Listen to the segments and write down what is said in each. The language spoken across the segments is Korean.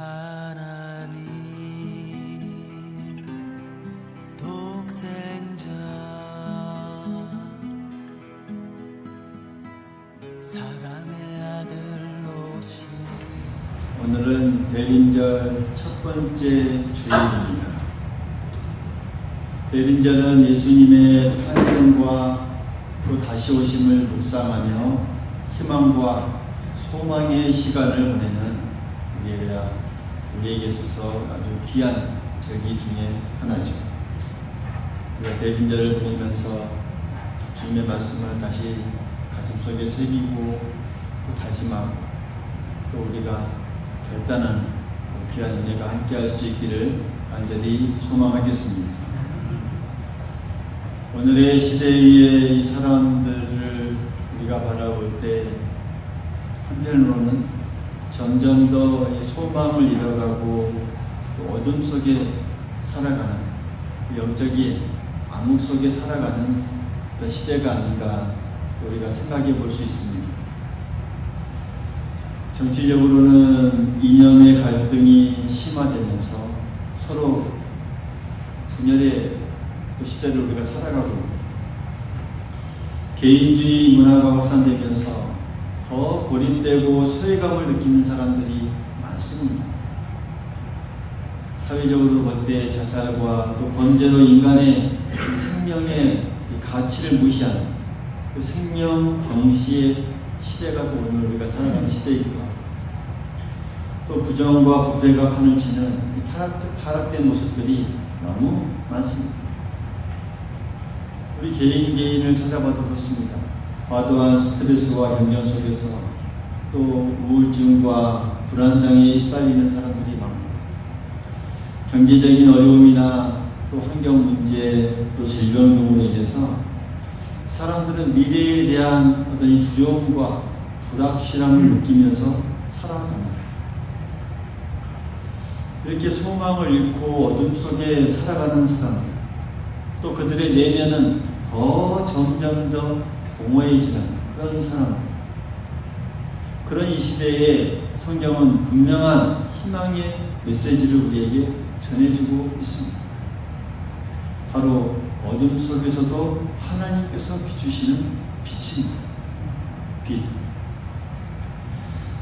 하나님 독생자 사랑의 아들로 오신 오늘은 대림절 첫 번째 주일입니다. 대림절은 예수님의 탄생과 또 다시 오심을 묵상하며 희망과 소망의 시간을 보내는 우리에게 있어서 아주 귀한 절기 중에 하나죠. 우리가 대림절을 보내면서 주님의 말씀을 다시 가슴속에 새기고 또 다짐하고 또 우리가 결단하는 귀한 은혜가 함께할 수 있기를 간절히 소망하겠습니다. 오늘의 시대의 이 사람들을 우리가 바라볼 때 한편으로는 점점 더 이 소망을 잃어가고 또 어둠 속에 살아가는 영적인 암흑 속에 살아가는 시대가 아닌가 또 우리가 생각해 볼 수 있습니다. 정치적으로는 이념의 갈등이 심화되면서 서로 분열의 또 시대를 우리가 살아가고 있습니다. 개인주의 문화가 확산되면서 더 고립되고 소외감을 느끼는 사람들이 많습니다. 사회적으로 볼 때 자살과 또 범죄로 인간의 생명의 가치를 무시하는 그 생명 경시의 시대가 또 오늘 우리가 살아가는 시대이기도 하고 또 부정과 부패가 판을 치는 타락된 모습들이 너무 많습니다. 우리 개인을 찾아봐도 그렇습니다. 과도한 스트레스와 경쟁 속에서 또 우울증과 불안장애에 시달리는 사람들이 많고 경제적인 어려움이나 또 환경 문제 또 질병 등으로 인해서 사람들은 미래에 대한 어떤 이 두려움과 불확실함을 느끼면서 살아갑니다. 이렇게 소망을 잃고 어둠 속에 살아가는 사람들, 또 그들의 내면은 더 점점 더 공허해지는 그런 사람들, 그런 이 시대에 성경은 분명한 희망의 메시지를 우리에게 전해주고 있습니다. 바로 어둠 속에서도 하나님께서 비추시는 빛입니다. 빛.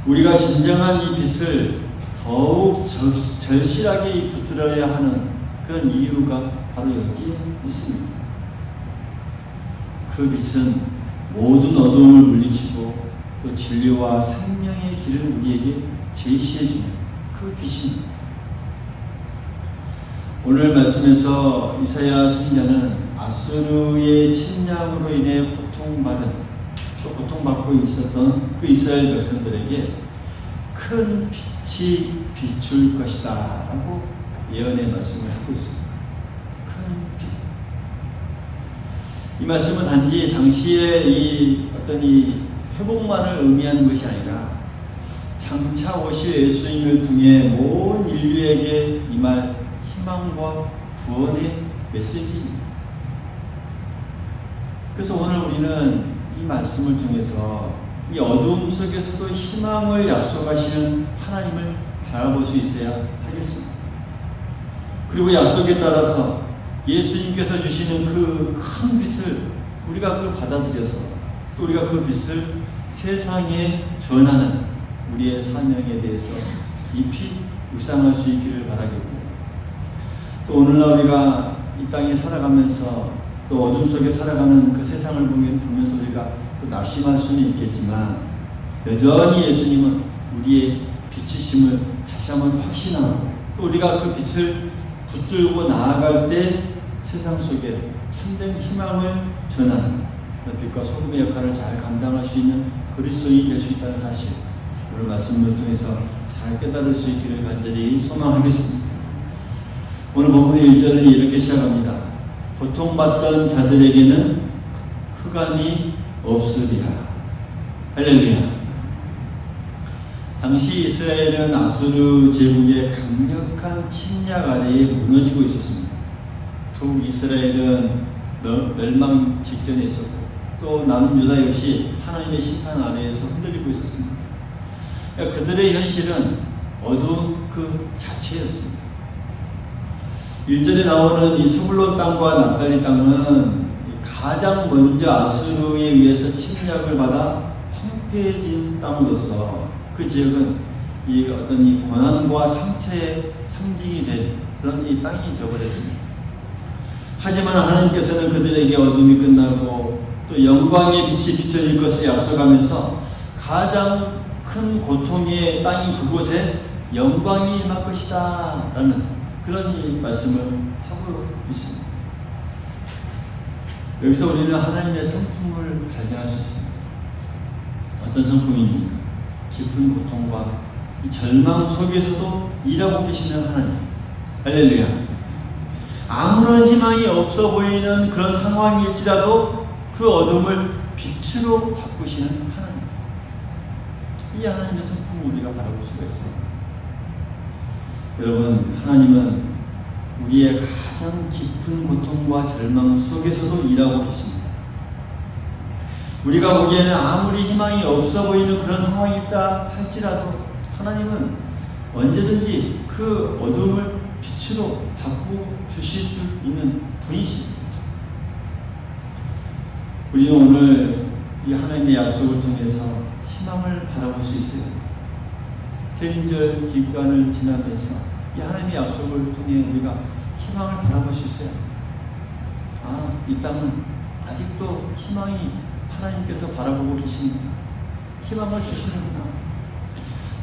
우리가 진정한 이 빛을 더욱 절실하게 붙들어야 하는 그런 이유가 바로 여기에 있습니다. 그 빛은 모든 어둠을 물리치고 또 진리와 생명의 길을 우리에게 제시해주는 그 빛입니다. 오늘 말씀에서 이사야 선지자는 아수르의 침략으로 인해 또 고통받고 있었던 그 이스라엘 백성들에게 큰 빛이 비출 것이다 라고 예언의 말씀을 하고 있습니다. 큰 빛. 이 말씀은 단지 당시의 이 어떤 이 회복만을 의미하는 것이 아니라 장차 오실 예수님을 통해 온 인류에게 임할 희망과 구원의 메시지입니다. 그래서 오늘 우리는 이 말씀을 통해서 이 어둠 속에서도 희망을 약속하시는 하나님을 바라볼 수 있어야 하겠습니다. 그리고 약속에 따라서 예수님께서 주시는 그 큰 빛을 우리가 그걸 받아들여서 또 우리가 그 빛을 세상에 전하는 우리의 사명에 대해서 깊이 묵상할 수 있기를 바라겠고, 또 오늘날 우리가 이 땅에 살아가면서 또 어둠 속에 살아가는 그 세상을 보면서 우리가 또 낙심할 수는 있겠지만 여전히 예수님은 우리의 빛이심을 다시 한번 확신하고 또 우리가 그 빛을 붙들고 나아갈 때 세상 속에 참된 희망을 전하는 빛과 소금의 역할을 잘 감당할 수 있는 그리스도인이 될 수 있다는 사실, 오늘 말씀을 통해서 잘 깨달을 수 있기를 간절히 소망하겠습니다. 오늘 본문 1절은 이렇게 시작합니다. 고통받던 자들에게는 흑암이 없으리라. 할렐루야. 당시 이스라엘은 아수르 제국의 강력한 침략 아래에 무너지고 있었습니다. 북이스라엘은 멸망 직전에 있었고 또 남유다 역시 하나님의 심판 아래에서 흔들리고 있었습니다. 그러니까 그들의 현실은 어두운 그 자체였습니다. 1절에 나오는 이 스불론 땅과 납달리 땅은 가장 먼저 아수르에 의해서 침략을 받아 황폐해진 땅으로서 그 지역은 이 어떤 이 고난과 상처의 상징이 된 그런 이 땅이 되어버렸습니다. 하지만 하나님께서는 그들에게 어둠이 끝나고 또 영광의 빛이 비춰질 것을 약속하면서 가장 큰 고통의 땅인 그곳에 영광이 임할 것이다 라는 그런 이 말씀을 하고 있습니다. 여기서 우리는 하나님의 성품을 발견할 수 있습니다. 어떤 성품입니까? 깊은 고통과 이 절망 속에서도 일하고 계시는 하나님. 할렐루야. 아무런 희망이 없어 보이는 그런 상황일지라도 그 어둠을 빛으로 바꾸시는 하나님. 이 하나님의 성품을 우리가 바라볼 수가 있습니다. 여러분, 하나님은 우리의 가장 깊은 고통과 절망 속에서도 일하고 계십니다. 우리가 보기에는 아무리 희망이 없어 보이는 그런 상황이다 할지라도 하나님은 언제든지 그 어둠을 빛으로 바꾸주실 수 있는 분이십니다. 우리는 오늘 이 하나님의 약속을 통해서 희망을 바라볼 수 있어요. 대림절 기간을 지나면서 이 하나님의 약속을 통해 우리가 희망을 바라볼 수 있어요. 아, 이 땅은 아직도 희망이 하나님께서 바라보고 계신 희망을 주시는구나.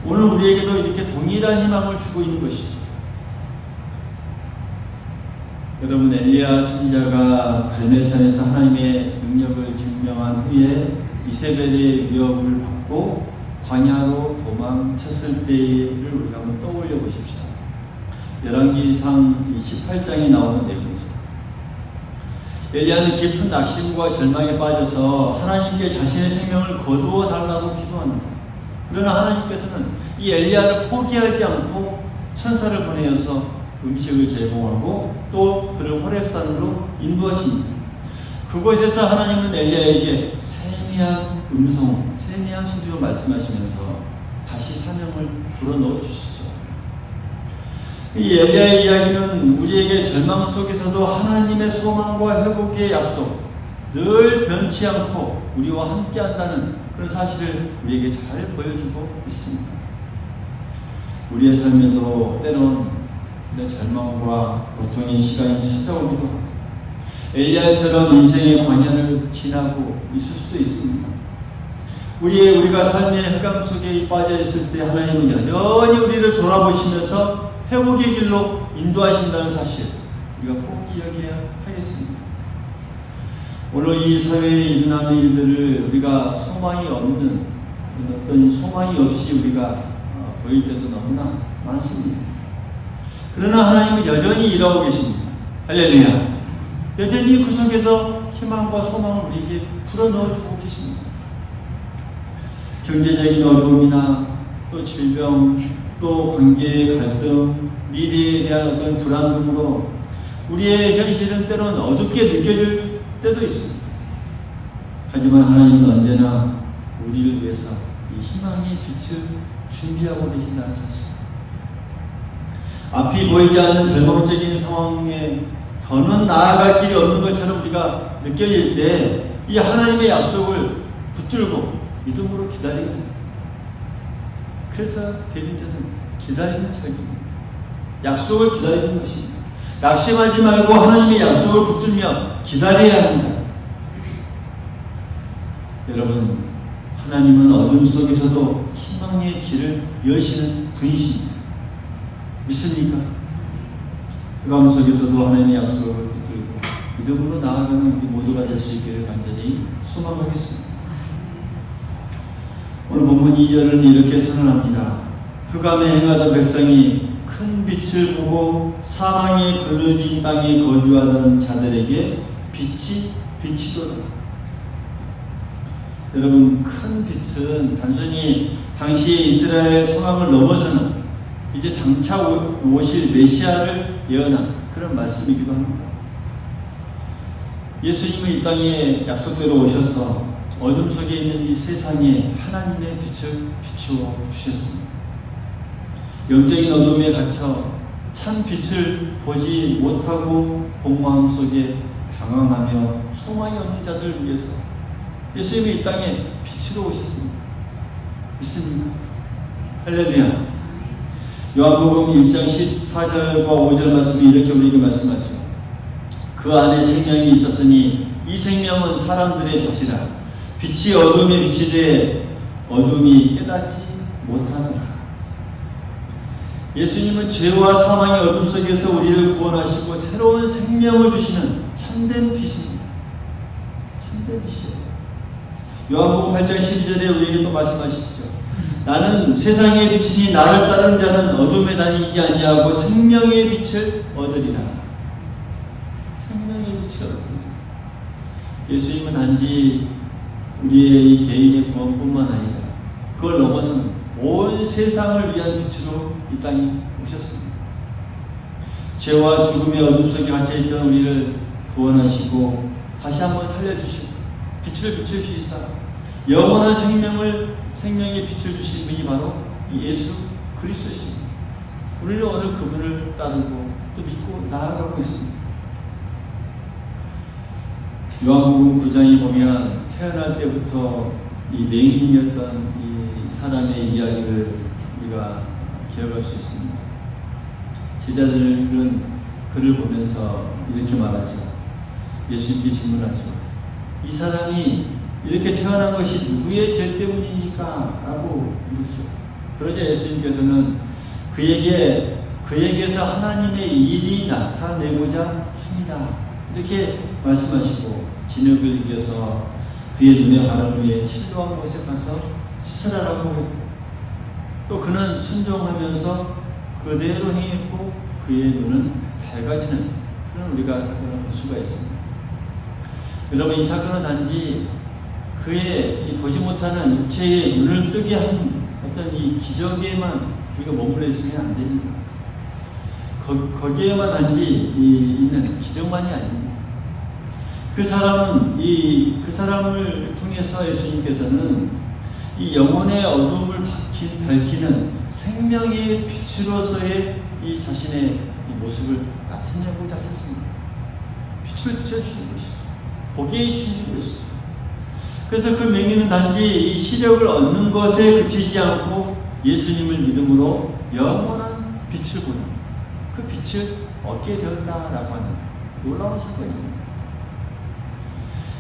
오늘 우리에게도 이렇게 동일한 희망을 주고 있는 것이죠. 여러분, 엘리야 선지자가 갈멜산에서 하나님의 능력을 증명한 후에 이세벨의 위협을 받고 광야로 도망쳤을 때를 우리가 한번 떠올려 보십시다. 열왕기상 18장에 나오는 내용이죠. 엘리야는 깊은 낙심과 절망에 빠져서 하나님께 자신의 생명을 거두어 달라고 기도합니다. 그러나 하나님께서는 이 엘리야를 포기하지 않고 천사를 보내어서 음식을 제공하고 또 그를 호렙산으로 인도하십니다. 그곳에서 하나님은 엘리야에게 세미한 음성, 세미한 소리로 말씀하시면서 다시 사명을 불어넣어 주시죠. 이 엘리야의 이야기는 우리에게 절망 속에서도 하나님의 소망과 회복의 약속, 늘 변치 않고 우리와 함께 한다는 그런 사실을 우리에게 잘 보여주고 있습니다. 우리의 삶에도 때론 내 절망과 고통의 시간이 찾아오기도 하고 엘리야처럼 인생의 광야를 지나고 있을 수도 있습니다. 우리가 삶의 흑암 속에 빠져 있을 때 하나님은 여전히 우리를 돌아보시면서 회복의 길로 인도하신다는 사실 우리가 꼭 기억해야 하겠습니다. 오늘 이 사회에 일어나는 일들을 우리가 소망이 없는 어떤 소망이 없이 우리가 보일 때도 너무나 많습니다. 그러나 하나님은 여전히 일하고 계십니다. 할렐루야. 여전히 그 속에서 희망과 소망을 우리에게 불어넣어주고 계십니다. 경제적인 어려움이나 또 질병, 또 관계의 갈등, 미래에 대한 어떤 불안감으로 우리의 현실은 때론 어둡게 느껴질 때도 있습니다. 하지만 하나님은 언제나 우리를 위해서 이 희망의 빛을 준비하고 계신다는 사실. 앞이 보이지 않는 절망적인 상황에 더는 나아갈 길이 없는 것처럼 우리가 느껴질 때 이 하나님의 약속을 붙들고 믿음으로 기다려야 합니다. 그래서 대림절은 기다리는 설교입니다. 약속을 기다리는 것입니다. 낙심하지 말고 하나님의 약속을 붙들며 기다려야 합니다. 여러분, 하나님은 어둠 속에서도 희망의 길을 여시는 분이십니다. 믿습니까? 흑암 속에서도 하나님의 약속을 붙들고 믿음으로 나아가는 우리 모두가 될 수 있기를 간절히 소망하겠습니다. 오늘 본문 2절은 이렇게 선언합니다. 흑암에 행하던 백성이 큰 빛을 보고 사망의 그늘진 땅에 거주하던 자들에게 빛이 비치도다. 여러분, 큰 빛은 단순히 당시의 이스라엘 상황을 넘어서는 이제 장차 오실 메시아를 예언한 그런 말씀이기도 합니다. 예수님은 이 땅에 약속대로 오셔서 어둠 속에 있는 이 세상에 하나님의 빛을 비추어 주셨습니다. 영적인 어둠에 갇혀 참 빛을 보지 못하고 공허함 속에 방황하며 소망이 없는 자들을 위해서 예수님이 이 땅에 빛으로 오셨습니다. 믿습니까? 할렐루야. 요한복음 1장 14절과 5절 말씀이 이렇게 우리에게 말씀하죠. 그 안에 생명이 있었으니 이 생명은 사람들의 빛이라. 빛이 어둠에 비치되 어둠이 깨닫지 못하더라. 예수님은 죄와 사망의 어둠 속에서 우리를 구원하시고 새로운 생명을 주시는 참된 빛입니다. 참된 빛이에요. 요한복음 8장 12절에 우리에게 또 말씀하시죠. 나는 세상의 빛이니 나를 따르는 자는 어둠에 다니지 아니하고 생명의 빛을 얻으리라. 생명의 빛을 얻으리라. 예수님은 단지 우리의 이 개인의 구원뿐만 아니라 그걸 넘어서는 온 세상을 위한 빛으로 이 땅에 오셨습니다. 죄와 죽음의 어둠 속에 갇혀있던 우리를 구원하시고 다시 한번 살려주시고 빛을 비춰주시사 영원한 생명의 빛을 주신 분이 바로 예수 그리스도십니다. 우리는 오늘 그분을 따르고 또 믿고 나아가고 있습니다. 요한복음 9장에 보면 태어날 때부터 이 맹인이었던 이 사람의 이야기를 우리가 기억할 수 있습니다. 제자들은 그를 보면서 이렇게 말하죠. 예수님께 질문하죠. 이 사람이 이렇게 태어난 것이 누구의 죄 때문입니까? 라고 묻죠. 그러자 예수님께서는 그에게서 하나님의 일이 나타내고자 합니다. 이렇게 말씀하시고 진흙을 이겨서 그의 눈에 바른 후에 실로암 곳에 가서 씻으라라고 했고 또 그는 순종하면서 그대로 행했고 그의 눈은 밝아지는 그런 우리가 사건을 볼 수가 있습니다. 여러분, 이 사건은 단지 그의 보지 못하는 육체의 눈을 뜨게 한 어떤 이 기적에만 우리가 머물러 있으면 안 됩니다. 거기에만 단지 있는 기적만이 아닙니다. 그 사람을 통해서 예수님께서는 이 영혼의 어둠을 밝히는 생명의 빛으로서의 이 자신의 이 모습을 나타내고자 하셨습니다. 빛을 비춰주시는 것이죠. 보게 해주시는 것이죠. 그래서 그 맹인은 단지 이 시력을 얻는 것에 그치지 않고 예수님을 믿음으로 영원한 빛을 보는 그 빛을 얻게 되었다라고 하는 놀라운 사건입니다.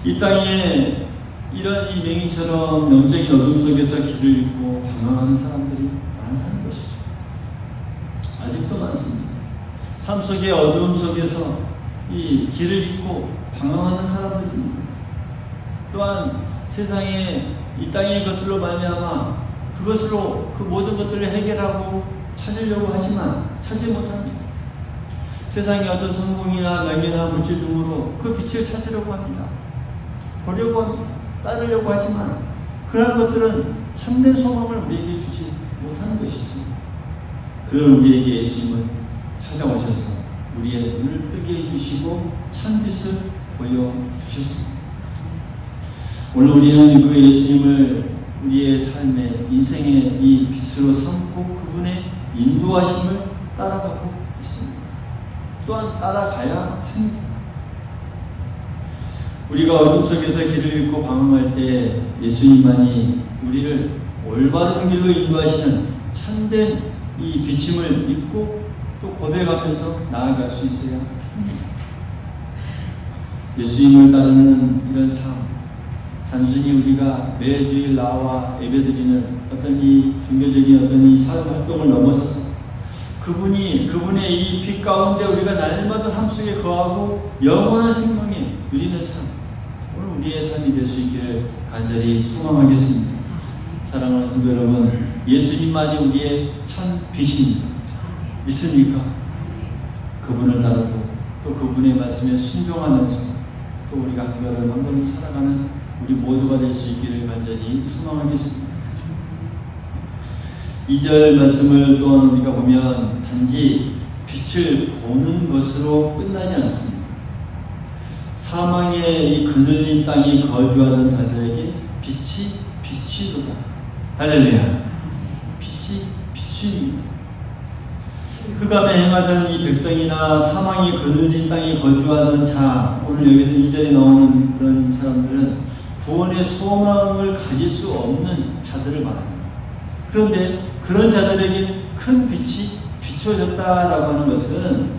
이 땅에 이런 이 맹인처럼 영적인 어둠 속에서 길을 잃고 방황하는 사람들이 많다는 것이죠. 아직도 많습니다. 삶 속의 어둠 속에서 이 길을 잃고 방황하는 사람들입니다. 또한 세상에 이 땅의 것들로 말미암아 그것으로 그 모든 것들을 해결하고 찾으려고 하지만 찾지 못합니다. 세상의 어떤 성공이나 명예나 물질 등으로 그 빛을 찾으려고 합니다. 보려고 합니다. 따르려고 하지만 그러한 것들은 참된 소망을 우리에게 주지 못하는 것이죠. 그 우리에게 예수님은 찾아오셔서 우리의 눈을 뜨게 해주시고 참빛을 보여주셨습니다. 오늘 우리는 그 예수님을 우리의 삶의 인생의 이 빛으로 삼고 그분의 인도하심을 따라가고 있습니다. 또한 따라가야 합니다. 우리가 어둠 속에서 길을 잃고 방황할 때 예수님만이 우리를 올바른 길로 인도하시는 참된 이 비침을 믿고 또 고백하면서 나아갈 수 있어야 합니다. 예수님을 따르는 이런 삶, 단순히 우리가 매주일 나와 예배드리는 어떤 이 종교적인 어떤 이 사회 활동을 넘어서서 그분의 이 빛 가운데 우리가 날마다 삶 속에 거하고 영원한 생명에 누리는 삶, 오늘 우리의 삶이 될 수 있기를 간절히 소망하겠습니다. 사랑하는 성도 여러분, 예수님만이 우리의 참 빛입니다. 믿습니까? 그분을 따르고 또 그분의 말씀에 순종하면서 또 우리가 한 걸음 한 걸음 살아가는 우리 모두가 될 수 있기를 간절히 소망하겠습니다. 2절 말씀을 또한 우리가 보면 단지 빛을 보는 것으로 끝나지 않습니다. 사망의 이 그늘진 땅에 거주하던 자들에게 빛이 비치도다. 할렐루야. 빛이 비춥니다. 흑암에 행하던 이 백성이나 사망이 그늘진 땅에 거주하던 자, 오늘 여기서 2절에 나오는 그런 사람들은 구원의 소망을 가질 수 없는 자들을 말합니다. 그런데 그런 자들에게 큰 빛이 비춰졌다라고 하는 것은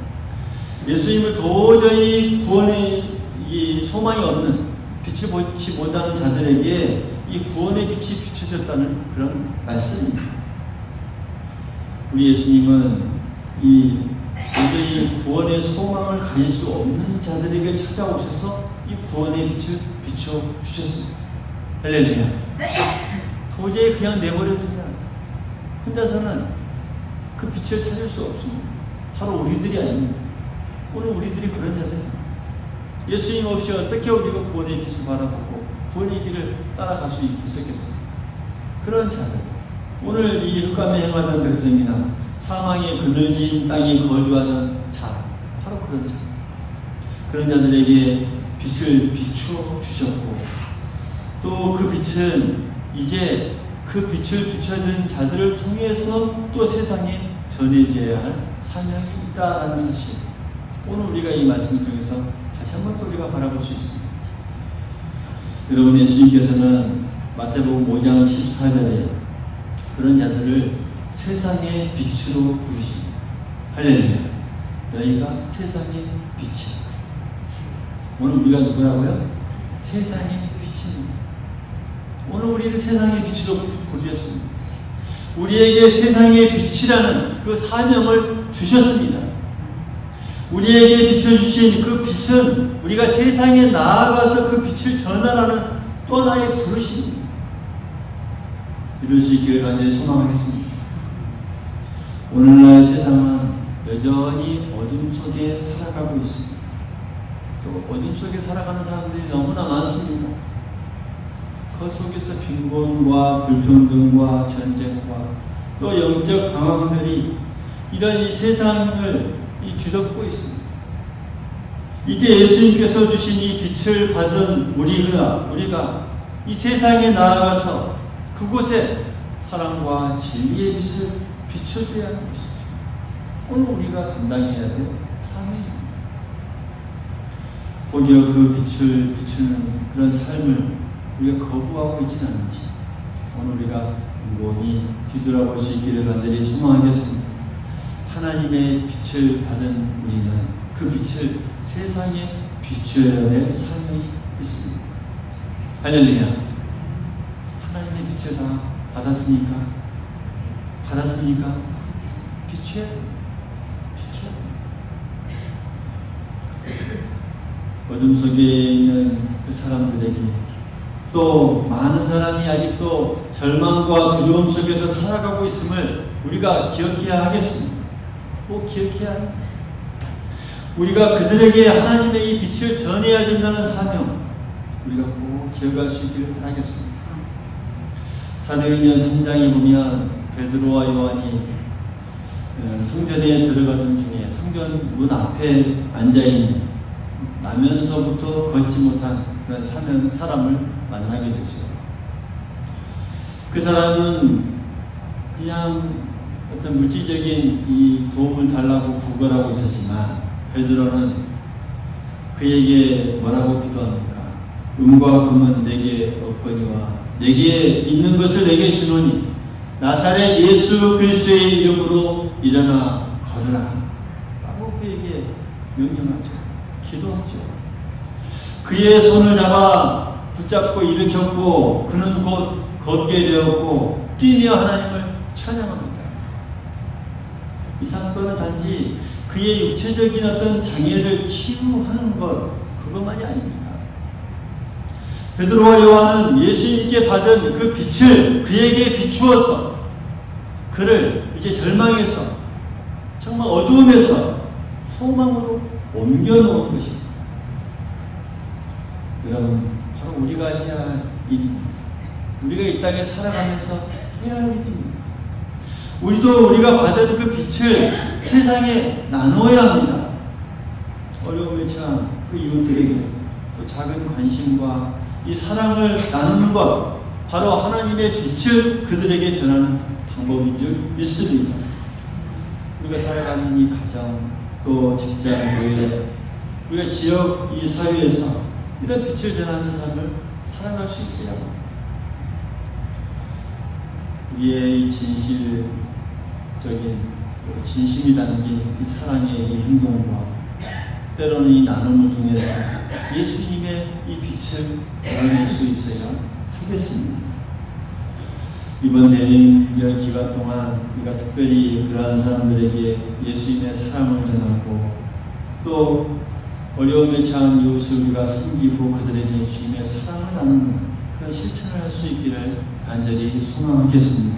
예수님을 도저히 구원의 이 소망이 없는 빛을 보지 못하는 자들에게 이 구원의 빛이 비춰졌다는 그런 말씀입니다. 우리 예수님은 이 도저히 구원의 소망을 가질 수 없는 자들에게 찾아오셔서 이 구원의 빛을 비춰주셨습니다. 할렐루야. 도저히 그냥 내버려두면 혼자서는 그 빛을 찾을 수 없습니다. 바로 우리들이 아닙니다. 오늘 우리들이 그런 자들입니다. 예수님 없이 어떻게 우리가 구원의 빛을 바라보고 구원의 길을 따라갈 수 있었겠습니까? 그런 자들, 오늘 이 흑암에 행하던 백성이나 사망의 그늘진 땅에 거주하던 자, 바로 그런 자, 그런 자들에게 빛을 비추어 주셨고, 또 그 빛은 이제 그 빛을 비춰준 자들을 통해서 또 세상에 전해져야 할 사명이 있다는 사실, 오늘 우리가 이 말씀을 통해서 다시 한번 또 우리가 바라볼 수 있습니다. 여러분, 예수님께서는 마태복음 5장 14절에 그런 자들을 세상의 빛으로 부르십니다. 할렐루야. 너희가 세상의 빛이다. 오늘 우리가 누구라고요? 세상의 빛입니다. 오늘 우리를 세상의 빛으로 부르셨습니다. 우리에게 세상의 빛이라는 그 사명을 주셨습니다. 우리에게 비춰주신 그 빛은 우리가 세상에 나아가서 그 빛을 전하라는 또 하나의 부르심입니다. 믿을 수 있기를 간절히 소망하겠습니다. 오늘날 세상은 여전히 어둠 속에 살아가고 있습니다. 또 어둠 속에 살아가는 사람들이 너무나 많습니다. 그 속에서 빈곤과 불평등과 전쟁과 또 영적 방황들이 이런 이 세상을 뒤덮고 있습니다. 이때 예수님께서 주신 이 빛을 받은 우리가 이 세상에 나아가서 그곳에 사랑과 진리의 빛을 비춰줘야 하는 것이죠. 오늘 우리가 감당해야 될 사명입니다. 오히려 그 빛을 비추는 그런 삶을 우리가 거부하고 있지는 않은지 오늘 우리가 곰곰이 뒤돌아볼 수 있기를 간절히 소망하겠습니다. 하나님의 빛을 받은 우리는 그 빛을 세상에 비추어야 될 사명이 있습니다. 할렐루야. 하나님의 빛을 다 받았습니까? 받았습니까? 비춰야 됩니다. 어둠 속에 있는 그 사람들에게, 또 많은 사람이 아직도 절망과 두려움 속에서 살아가고 있음을 우리가 기억해야 하겠습니다. 꼭 기억해야 합니다. 우리가 그들에게 하나님의 이 빛을 전해야 된다는 사명, 우리가 꼭 기억할 수 있기를 바라겠습니다. 사도행전 3장에 보면 베드로와 요한이 성전에 들어가던 중에 성전 문 앞에 앉아있는, 나면서부터 걷지 못한 그런 사람을 만나게 되죠. 그 사람은 그냥 어떤 물질적인 이 도움을 달라고 구걸하고 있었지만, 베드로는 그에게 뭐라고 기도합니까? 은과 금은 내게 없거니와 내게 있는 것을 내게 주노니 나사렛 예수 그리스도의 이름으로 일어나 걸으라 라고 그에게 명령하죠. 기도하죠. 그의 손을 잡아 붙잡고 일으켰고 그는 곧 걷게 되었고 뛰며 하나님을 찬양합니다. 이 사건은 단지 그의 육체적인 어떤 장애를 치유하는 것, 그것만이 아닙니다. 베드로와 요한은 예수님께 받은 그 빛을 그에게 비추어서 그를 이제 절망에서, 정말 어두움에서 소망으로 옮겨놓은 것입니다. 여러분, 바로 우리가 해야 할 일입니다. 우리가 이 땅에 살아가면서 해야 할 일입니다. 우리도 우리가 받은 그 빛을 세상에 나누어야 합니다. 어려움에 처한 그 이웃들에게 또 작은 관심과 이 사랑을 나누는 것, 바로 하나님의 빛을 그들에게 전하는 방법인 줄 믿습니다. 우리가 살아가는 이 가정, 또 직장, 교회, 우리가 지역, 이 사회에서 이런 빛을 전하는 삶을 살아갈 수 있어야 합니다. 우리의 이 진실적인, 또 진심이 담긴 이 사랑의 이 행동과 때로는 이 나눔을 통해서 예수님의 이 빛을 드러낼 수 있어야 하겠습니다. 이번 대림절 기간 동안 우리가 특별히 그러한 사람들에게 예수님의 사랑을 전하고 또 어려움에 처한 이웃을 우리가 섬기고 그들에게 주님의 사랑을 나누는 그런 실천을 할 수 있기를 간절히 소망하겠습니다.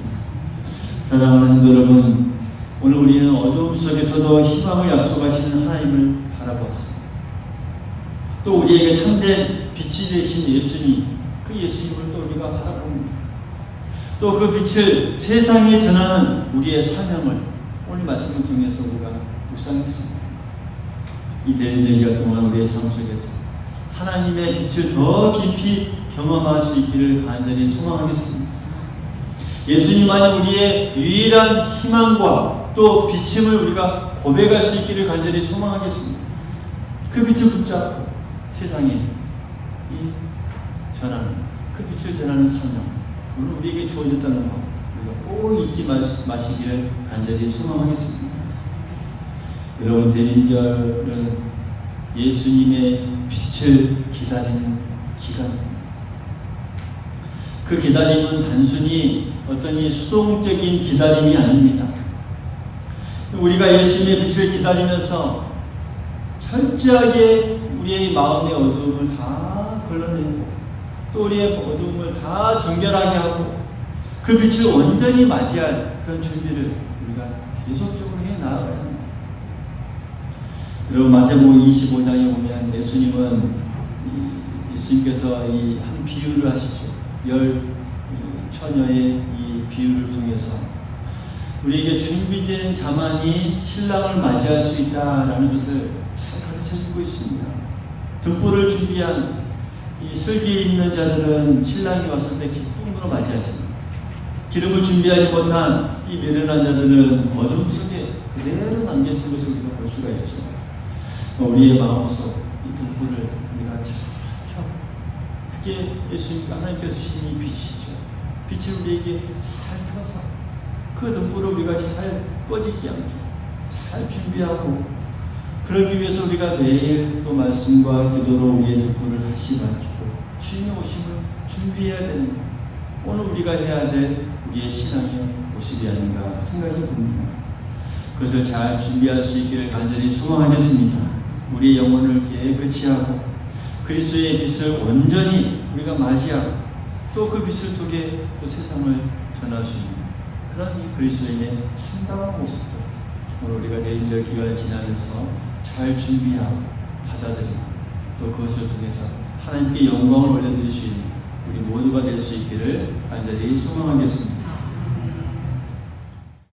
사랑하는 성도 여러분, 오늘 우리는 어두움 속에서도 희망을 약속하시는 하나님을 바라보았습니다. 또 우리에게 참된 빛이 되신 예수님, 그 예수님을 또 우리가 바라봅니다. 또 그 빛을 세상에 전하는 우리의 사명을 오늘 말씀을 통해서 우리가 묵상했습니다. 이 대림절 기간 동안 우리의 삶 속에서 하나님의 빛을 더 깊이 경험할 수 있기를 간절히 소망하겠습니다. 예수님만이 우리의 유일한 희망과 또 비침을 우리가 고백할 수 있기를 간절히 소망하겠습니다. 그 빛을 붙잡고 세상에 전하는, 그 빛을 전하는 사명, 오늘 우리에게 주어졌다는 것 우리가 꼭 잊지 마시기를 간절히 소망하겠습니다. 여러분, 대림절은 예수님의 빛을 기다리는 기간입니다. 그 기다림은 단순히 어떤 이 수동적인 기다림이 아닙니다. 우리가 예수님의 빛을 기다리면서 철저하게 우리의 마음의 어두움을 다 걸러내고 또 우리의 어두움을 다 정결하게 하고 그 빛을 온전히 맞이할 그런 준비를 우리가 계속적으로 해 나가야 합니다. 여러분, 마태복음 25장에 보면 예수님께서 이 한 비유를 하시죠. 10처녀의 이 비유를 통해서 우리에게 준비된 자만이 신랑을 맞이할 수 있다라는 것을 잘 가르쳐주고 있습니다. 등불을 준비한 이 슬기에 있는 자들은 신랑이 왔을 때 기쁨으로 맞이하십니다. 기름을 준비하지 못한 이 미련한 자들은 어둠 속에 그대로 남겨진 것을 우리가 볼 수가 있죠. 우리의 마음속 이 등불을 우리가 잘 켜, 그게 예수님과 하나님께서 주신 이 빛이죠. 빛을 우리에게 잘 켜서 그 등불을 우리가 잘 꺼지지 않게 잘 준비하고, 그러기 위해서 우리가 매일 또 말씀과 기도로 우리의 등불을 다시 밝히고 주님의 오심을 준비해야 되는 것, 오늘 우리가 해야 될 우리의 신앙의 모습이 아닌가 생각이 듭니다. 그것을 잘 준비할 수 있기를 간절히 소망하겠습니다. 우리의 영혼을 깨끗이 하고 그리스도의 빛을 온전히 우리가 맞이하고 또 그 빛을 통해 또 세상을 전할 수 있는 그런 이 그리스도인의 참다운 모습들, 오늘 우리가 대림절 기간을 지나면서 잘 준비하고 받아들이고 또 그것을 통해서 하나님께 영광을 올려드릴 수 있는 우리 모두가 될 수 있기를 간절히 소망하겠습니다.